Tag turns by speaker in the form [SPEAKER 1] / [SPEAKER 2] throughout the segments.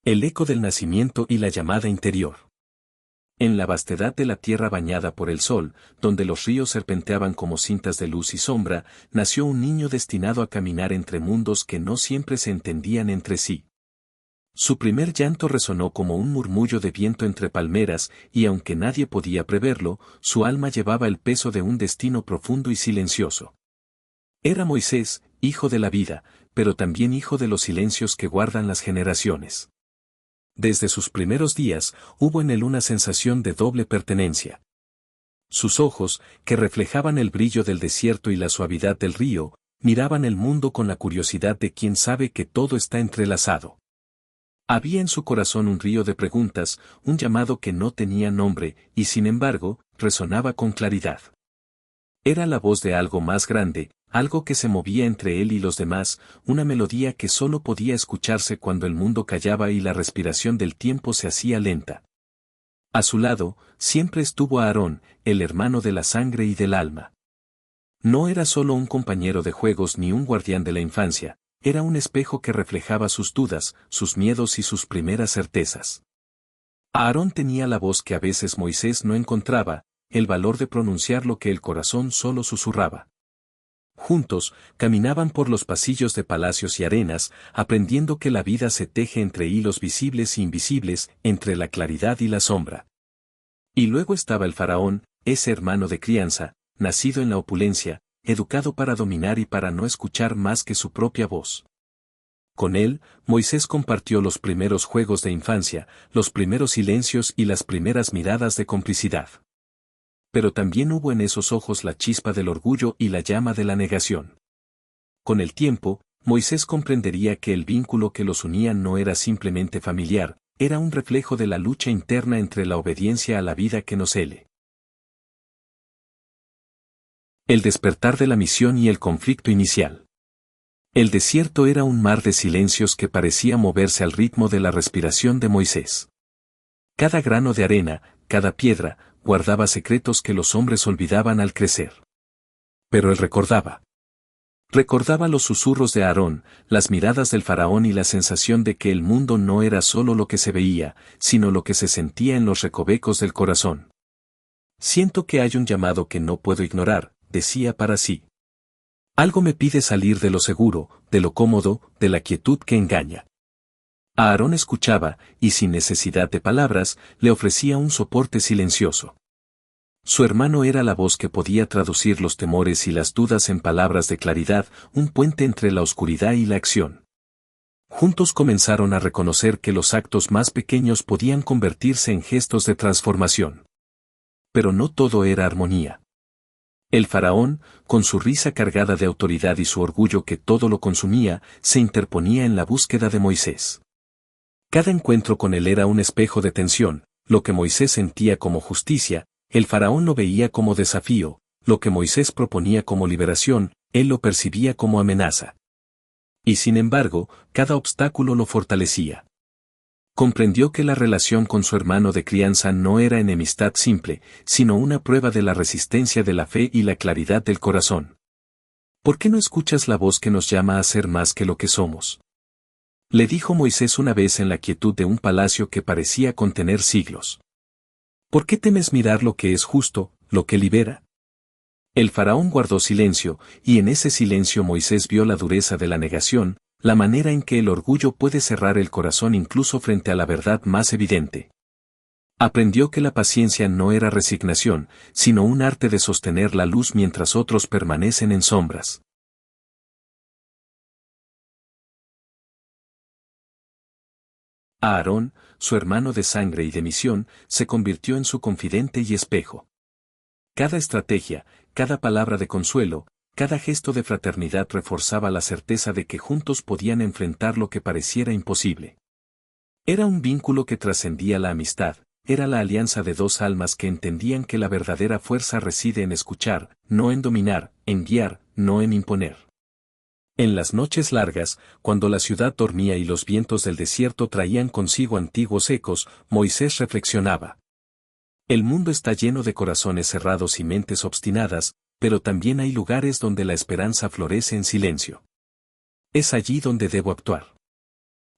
[SPEAKER 1] El eco del nacimiento y la llamada interior. En la vastedad de la tierra bañada por el sol, donde los ríos serpenteaban como cintas de luz y sombra, nació un niño destinado a caminar entre mundos que no siempre se entendían entre sí. Su primer llanto resonó como un murmullo de viento entre palmeras, y aunque nadie podía preverlo, su alma llevaba el peso de un destino profundo y silencioso. Era Moisés, hijo de la vida, pero también hijo de los silencios que guardan las generaciones. Desde sus primeros días, hubo en él una sensación de doble pertenencia. Sus ojos, que reflejaban el brillo del desierto y la suavidad del río, miraban el mundo con la curiosidad de quien sabe que todo está entrelazado. Había en su corazón un río de preguntas, un llamado que no tenía nombre, y sin embargo, resonaba con claridad. Era la voz de algo más grande, algo que se movía entre él y los demás, una melodía que solo podía escucharse cuando el mundo callaba y la respiración del tiempo se hacía lenta. A su lado, siempre estuvo Aarón, el hermano de la sangre y del alma. No era solo un compañero de juegos ni un guardián de la infancia, era un espejo que reflejaba sus dudas, sus miedos y sus primeras certezas. Aarón tenía la voz que a veces Moisés no encontraba, el valor de pronunciar lo que el corazón solo susurraba. Juntos, caminaban por los pasillos de palacios y arenas, aprendiendo que la vida se teje entre hilos visibles e invisibles, entre la claridad y la sombra. Y luego estaba el faraón, ese hermano de crianza, nacido en la opulencia, educado para dominar y para no escuchar más que su propia voz. Con él, Moisés compartió los primeros juegos de infancia, los primeros silencios y las primeras miradas de complicidad. Pero también hubo en esos ojos la chispa del orgullo y la llama de la negación. Con el tiempo, Moisés comprendería que el vínculo que los unía no era simplemente familiar, era un reflejo de la lucha interna entre la obediencia a la vida que nos hele. El despertar de la misión y el conflicto inicial. El desierto era un mar de silencios que parecía moverse al ritmo de la respiración de Moisés. Cada grano de arena, cada piedra, guardaba secretos que los hombres olvidaban al crecer. Pero él recordaba. Recordaba los susurros de Aarón, las miradas del faraón y la sensación de que el mundo no era solo lo que se veía, sino lo que se sentía en los recovecos del corazón. Siento que hay un llamado que no puedo ignorar, decía para sí. Algo me pide salir de lo seguro, de lo cómodo, de la quietud que engaña. Aarón escuchaba, y sin necesidad de palabras, le ofrecía un soporte silencioso. Su hermano era la voz que podía traducir los temores y las dudas en palabras de claridad, un puente entre la oscuridad y la acción. Juntos comenzaron a reconocer que los actos más pequeños podían convertirse en gestos de transformación. Pero no todo era armonía. El faraón, con su risa cargada de autoridad y su orgullo que todo lo consumía, se interponía en la búsqueda de Moisés. Cada encuentro con él era un espejo de tensión, lo que Moisés sentía como justicia, el faraón lo veía como desafío, lo que Moisés proponía como liberación, él lo percibía como amenaza. Y sin embargo, cada obstáculo lo fortalecía. Comprendió que la relación con su hermano de crianza no era enemistad simple, sino una prueba de la resistencia de la fe y la claridad del corazón. ¿Por qué no escuchas la voz que nos llama a ser más que lo que somos? Le dijo Moisés una vez en la quietud de un palacio que parecía contener siglos. ¿Por qué temes mirar lo que es justo, lo que libera? El faraón guardó silencio, y en ese silencio Moisés vio la dureza de la negación, la manera en que el orgullo puede cerrar el corazón incluso frente a la verdad más evidente. Aprendió que la paciencia no era resignación, sino un arte de sostener la luz mientras otros permanecen en sombras. Aarón, su hermano de sangre y de misión, se convirtió en su confidente y espejo. Cada estrategia, cada palabra de consuelo, cada gesto de fraternidad reforzaba la certeza de que juntos podían enfrentar lo que pareciera imposible. Era un vínculo que trascendía la amistad, era la alianza de dos almas que entendían que la verdadera fuerza reside en escuchar, no en dominar, en guiar, no en imponer. En las noches largas, cuando la ciudad dormía y los vientos del desierto traían consigo antiguos ecos, Moisés reflexionaba. El mundo está lleno de corazones cerrados y mentes obstinadas, pero también hay lugares donde la esperanza florece en silencio. Es allí donde debo actuar.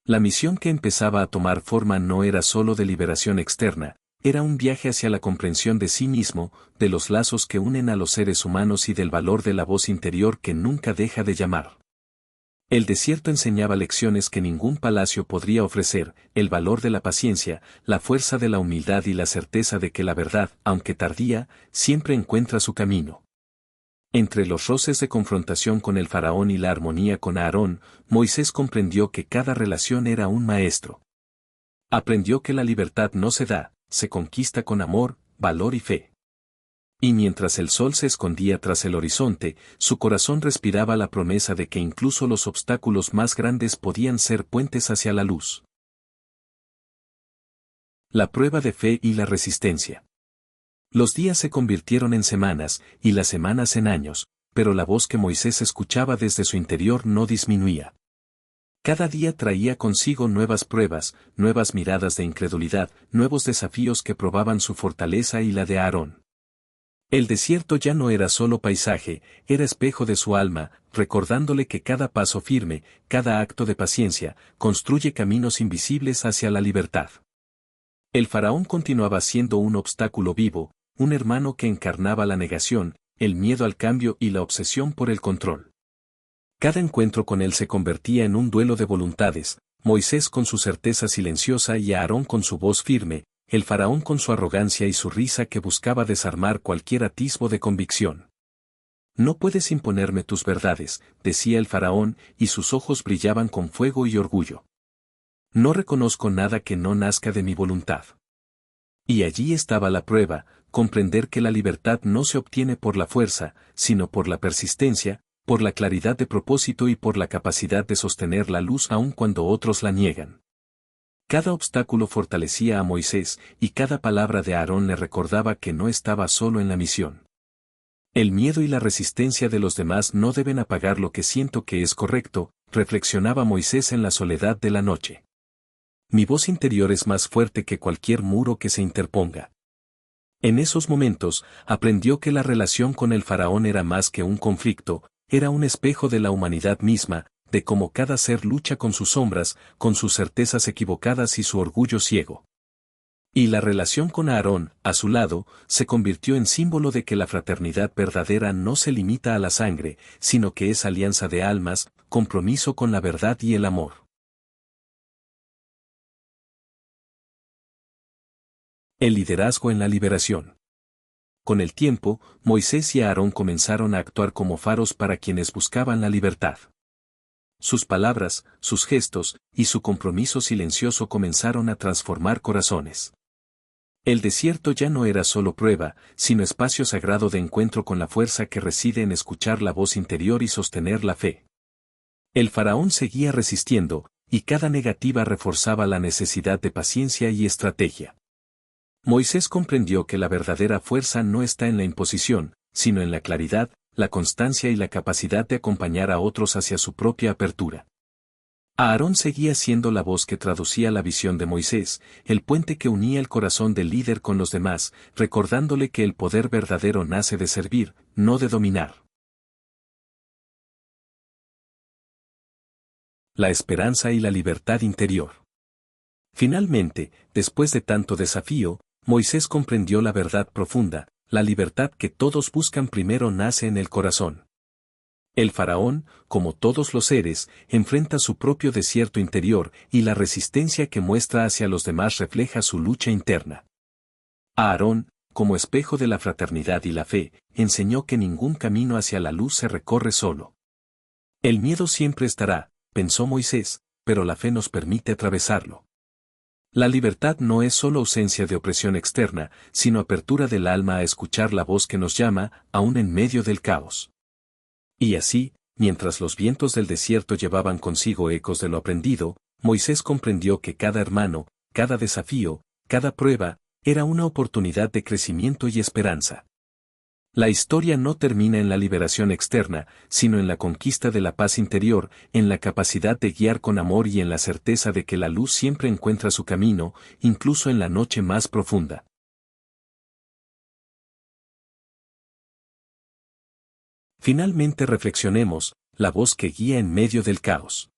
[SPEAKER 1] La misión que empezaba a tomar forma no era solo de liberación externa, era un viaje hacia la comprensión de sí mismo, de los lazos que unen a los seres humanos y del valor de la voz interior que nunca deja de llamar. El desierto enseñaba lecciones que ningún palacio podría ofrecer, el valor de la paciencia, la fuerza de la humildad y la certeza de que la verdad, aunque tardía, siempre encuentra su camino. Entre los roces de confrontación con el faraón y la armonía con Aarón, Moisés comprendió que cada relación era un maestro. Aprendió que la libertad no se da, se conquista con amor, valor y fe. Y mientras el sol se escondía tras el horizonte, su corazón respiraba la promesa de que incluso los obstáculos más grandes podían ser puentes hacia la luz. La prueba de fe y la resistencia. Los días se convirtieron en semanas, y las semanas en años, pero la voz que Moisés escuchaba desde su interior no disminuía. Cada día traía consigo nuevas pruebas, nuevas miradas de incredulidad, nuevos desafíos que probaban su fortaleza y la de Aarón. El desierto ya no era solo paisaje, era espejo de su alma, recordándole que cada paso firme, cada acto de paciencia, construye caminos invisibles hacia la libertad. El faraón continuaba siendo un obstáculo vivo, un hermano que encarnaba la negación, el miedo al cambio y la obsesión por el control. Cada encuentro con él se convertía en un duelo de voluntades, Moisés con su certeza silenciosa y Aarón con su voz firme, el faraón con su arrogancia y su risa que buscaba desarmar cualquier atisbo de convicción. No puedes imponerme tus verdades, decía el faraón, y sus ojos brillaban con fuego y orgullo. No reconozco nada que no nazca de mi voluntad. Y allí estaba la prueba, comprender que la libertad no se obtiene por la fuerza, sino por la persistencia, por la claridad de propósito y por la capacidad de sostener la luz aun cuando otros la niegan. Cada obstáculo fortalecía a Moisés, y cada palabra de Aarón le recordaba que no estaba solo en la misión. El miedo y la resistencia de los demás no deben apagar lo que siento que es correcto, reflexionaba Moisés en la soledad de la noche. Mi voz interior es más fuerte que cualquier muro que se interponga. En esos momentos, aprendió que la relación con el faraón era más que un conflicto, era un espejo de la humanidad misma, de cómo cada ser lucha con sus sombras, con sus certezas equivocadas y su orgullo ciego. Y la relación con Aarón, a su lado, se convirtió en símbolo de que la fraternidad verdadera no se limita a la sangre, sino que es alianza de almas, compromiso con la verdad y el amor. El liderazgo en la liberación. Con el tiempo, Moisés y Aarón comenzaron a actuar como faros para quienes buscaban la libertad. Sus palabras, sus gestos, y su compromiso silencioso comenzaron a transformar corazones. El desierto ya no era solo prueba, sino espacio sagrado de encuentro con la fuerza que reside en escuchar la voz interior y sostener la fe. El faraón seguía resistiendo, y cada negativa reforzaba la necesidad de paciencia y estrategia. Moisés comprendió que la verdadera fuerza no está en la imposición, sino en la claridad, la constancia y la capacidad de acompañar a otros hacia su propia apertura. Aarón seguía siendo la voz que traducía la visión de Moisés, el puente que unía el corazón del líder con los demás, recordándole que el poder verdadero nace de servir, no de dominar. La esperanza y la libertad interior. Finalmente, después de tanto desafío, Moisés comprendió la verdad profunda, la libertad que todos buscan primero nace en el corazón. El faraón, como todos los seres, enfrenta su propio desierto interior y la resistencia que muestra hacia los demás refleja su lucha interna. Aarón, como espejo de la fraternidad y la fe, enseñó que ningún camino hacia la luz se recorre solo. El miedo siempre estará, pensó Moisés, pero la fe nos permite atravesarlo. La libertad no es solo ausencia de opresión externa, sino apertura del alma a escuchar la voz que nos llama, aún en medio del caos. Y así, mientras los vientos del desierto llevaban consigo ecos de lo aprendido, Moisés comprendió que cada hermano, cada desafío, cada prueba, era una oportunidad de crecimiento y esperanza. La historia no termina en la liberación externa, sino en la conquista de la paz interior, en la capacidad de guiar con amor y en la certeza de que la luz siempre encuentra su camino, incluso en la noche más profunda. Finalmente reflexionemos, la voz que guía en medio del caos.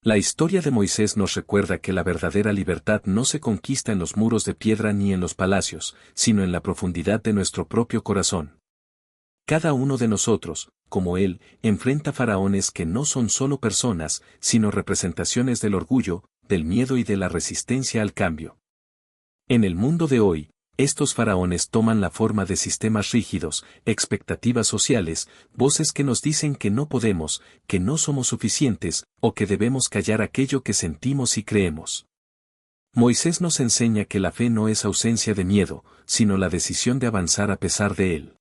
[SPEAKER 1] La historia de Moisés nos recuerda que la verdadera libertad no se conquista en los muros de piedra ni en los palacios, sino en la profundidad de nuestro propio corazón. Cada uno de nosotros, como él, enfrenta faraones que no son solo personas, sino representaciones del orgullo, del miedo y de la resistencia al cambio. En el mundo de hoy, estos faraones toman la forma de sistemas rígidos, expectativas sociales, voces que nos dicen que no podemos, que no somos suficientes, o que debemos callar aquello que sentimos y creemos. Moisés nos enseña que la fe no es ausencia de miedo, sino la decisión de avanzar a pesar de él.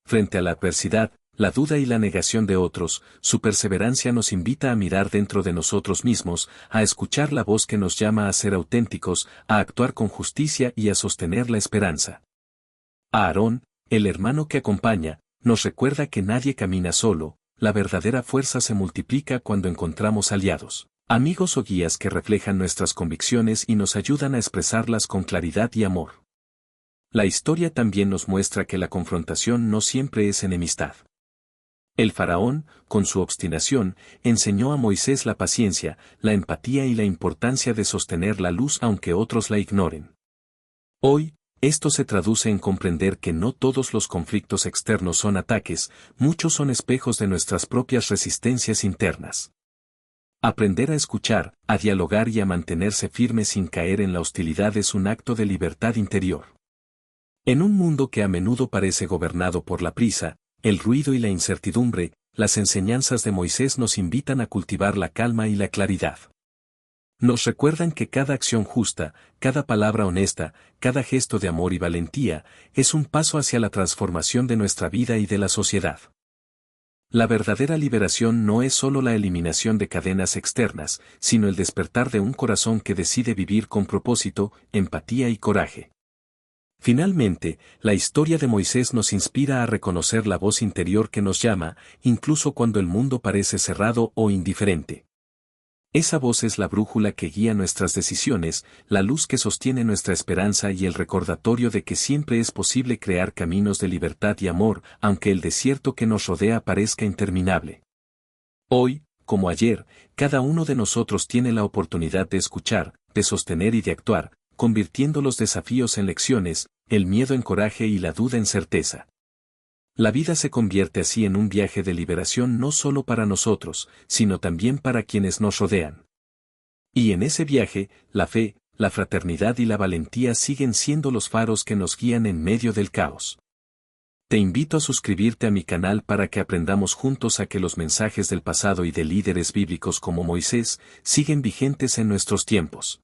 [SPEAKER 1] Frente a la adversidad, la duda y la negación de otros, su perseverancia nos invita a mirar dentro de nosotros mismos, a escuchar la voz que nos llama a ser auténticos, a actuar con justicia y a sostener la esperanza. Aarón, el hermano que acompaña, nos recuerda que nadie camina solo, la verdadera fuerza se multiplica cuando encontramos aliados, amigos o guías que reflejan nuestras convicciones y nos ayudan a expresarlas con claridad y amor. La historia también nos muestra que la confrontación no siempre es enemistad. El faraón, con su obstinación, enseñó a Moisés la paciencia, la empatía y la importancia de sostener la luz aunque otros la ignoren. Hoy, esto se traduce en comprender que no todos los conflictos externos son ataques, muchos son espejos de nuestras propias resistencias internas. Aprender a escuchar, a dialogar y a mantenerse firme sin caer en la hostilidad es un acto de libertad interior. En un mundo que a menudo parece gobernado por la prisa, el ruido y la incertidumbre, las enseñanzas de Moisés nos invitan a cultivar la calma y la claridad. Nos recuerdan que cada acción justa, cada palabra honesta, cada gesto de amor y valentía, es un paso hacia la transformación de nuestra vida y de la sociedad. La verdadera liberación no es solo la eliminación de cadenas externas, sino el despertar de un corazón que decide vivir con propósito, empatía y coraje. Finalmente, la historia de Moisés nos inspira a reconocer la voz interior que nos llama, incluso cuando el mundo parece cerrado o indiferente. Esa voz es la brújula que guía nuestras decisiones, la luz que sostiene nuestra esperanza y el recordatorio de que siempre es posible crear caminos de libertad y amor, aunque el desierto que nos rodea parezca interminable. Hoy, como ayer, cada uno de nosotros tiene la oportunidad de escuchar, de sostener y de actuar, convirtiendo los desafíos en lecciones, el miedo en coraje y la duda en certeza. La vida se convierte así en un viaje de liberación no solo para nosotros, sino también para quienes nos rodean. Y en ese viaje, la fe, la fraternidad y la valentía siguen siendo los faros que nos guían en medio del caos. Te invito a suscribirte a mi canal para que aprendamos juntos a que los mensajes del pasado y de líderes bíblicos como Moisés siguen vigentes en nuestros tiempos.